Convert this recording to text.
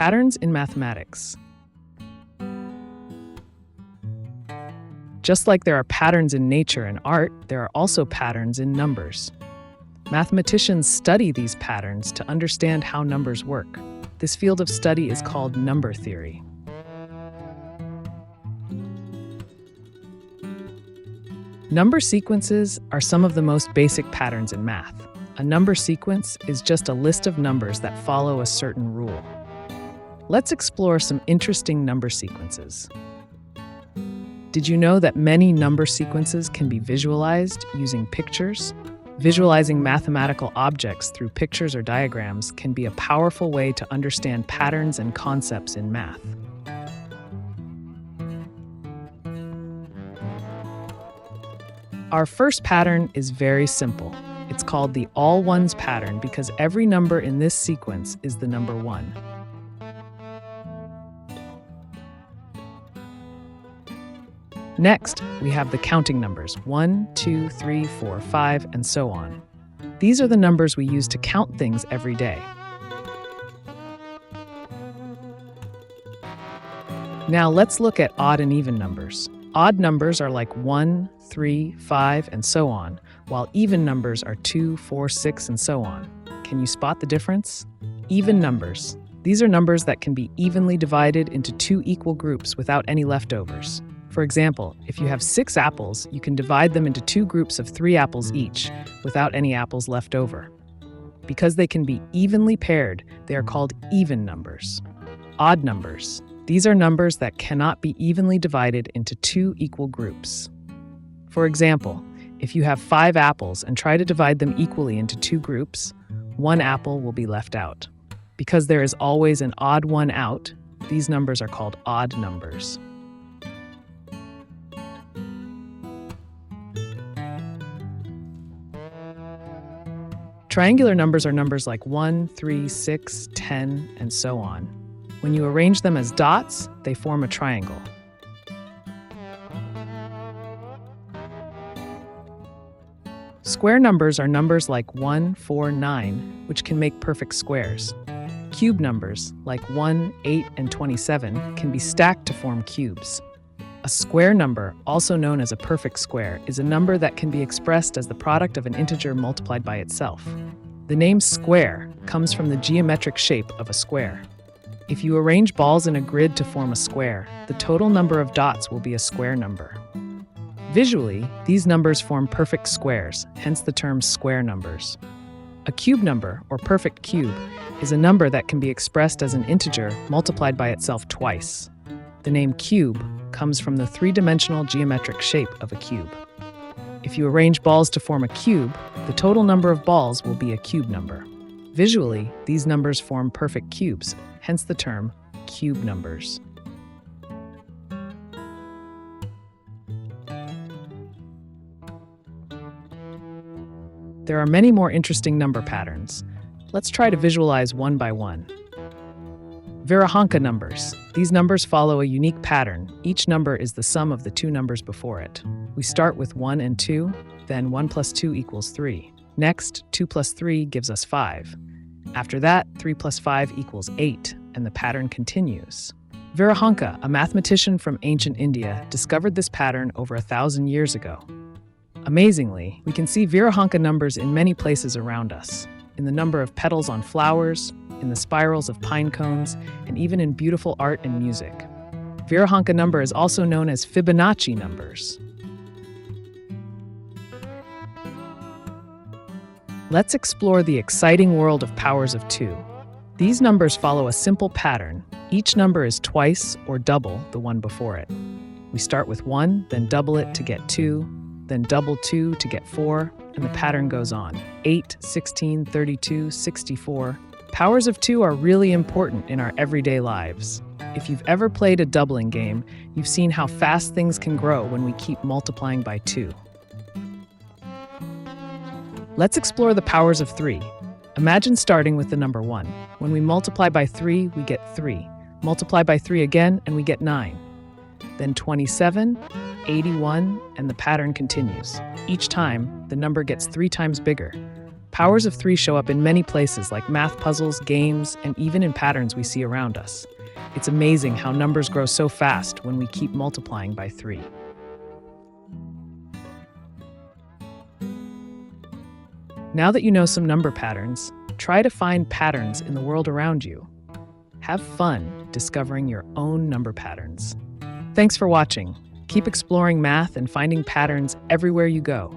Patterns in mathematics. Just like there are patterns in nature and art, there are also patterns in numbers. Mathematicians study these patterns to understand how numbers work. This field of study is called number theory. Number sequences are some of the most basic patterns in math. A number sequence is just a list of numbers that follow a certain rule. Let's explore some interesting number sequences. Did you know that many number sequences can be visualized using pictures? Visualizing mathematical objects through pictures or diagrams can be a powerful way to understand patterns and concepts in math. Our first pattern is very simple. It's called the all ones pattern because every number in this sequence is the number 1. Next, we have the counting numbers 1, 2, 3, 4, 5, and so on. These are the numbers we use to count things every day. Now let's look at odd and even numbers. Odd numbers are like 1, 3, 5, and so on, while even numbers are 2, 4, 6, and so on. Can you spot the difference? Even numbers. These are numbers that can be evenly divided into 2 equal groups without any leftovers. For example, if you have 6 apples, you can divide them into 2 groups of 3 apples each, without any apples left over. Because they can be evenly paired, they are called even numbers. Odd numbers. These are numbers that cannot be evenly divided into 2 equal groups. For example, if you have 5 apples and try to divide them equally into 2 groups, 1 apple will be left out. Because there is always an odd one out, these numbers are called odd numbers. Triangular numbers are numbers like 1, 3, 6, 10, and so on. When you arrange them as dots, they form a triangle. Square numbers are numbers like 1, 4, 9, which can make perfect squares. Cube numbers, like 1, 8, and 27, can be stacked to form cubes. A square number, also known as a perfect square, is a number that can be expressed as the product of an integer multiplied by itself. The name square comes from the geometric shape of a square. If you arrange balls in a grid to form a square, the total number of dots will be a square number. Visually, these numbers form perfect squares, hence the term square numbers. A cube number, or perfect cube, is a number that can be expressed as an integer multiplied by itself twice. The name cube comes from the 3-dimensional geometric shape of a cube. If you arrange balls to form a cube, the total number of balls will be a cube number. Visually, these numbers form perfect cubes, hence the term cube numbers. There are many more interesting number patterns. Let's try to visualize one by one. Virahonka numbers. These numbers follow a unique pattern. Each number is the sum of the 2 numbers before it. We start with 1 and 2, then 1 plus 2 equals 3. Next, 2 plus 3 gives us 5. After that, 3 plus 5 equals 8, and the pattern continues. Virahonka, a mathematician from ancient India, discovered this pattern over 1,000 years ago. Amazingly, we can see Virahonka numbers in many places around us. In the number of petals on flowers, in the spirals of pine cones, and even in beautiful art and music. Virahonka number is also known as Fibonacci numbers. Let's explore the exciting world of powers of 2. These numbers follow a simple pattern. Each number is twice or double the one before it. We start with 1, then double it to get 2, then double 2 to get 4, and the pattern goes on. 8, 16, 32, 64. Powers of 2 are really important in our everyday lives. If you've ever played a doubling game, you've seen how fast things can grow when we keep multiplying by 2. Let's explore the powers of 3. Imagine starting with the number 1. When we multiply by 3, we get 3. Multiply by 3 again, and we get 9. Then 27, 81, and the pattern continues. Each time, the number gets 3 times bigger. Powers of 3 show up in many places like math puzzles, games, and even in patterns we see around us. It's amazing how numbers grow so fast when we keep multiplying by 3. Now that you know some number patterns, try to find patterns in the world around you. Have fun discovering your own number patterns. Thanks for watching. Keep exploring math and finding patterns everywhere you go.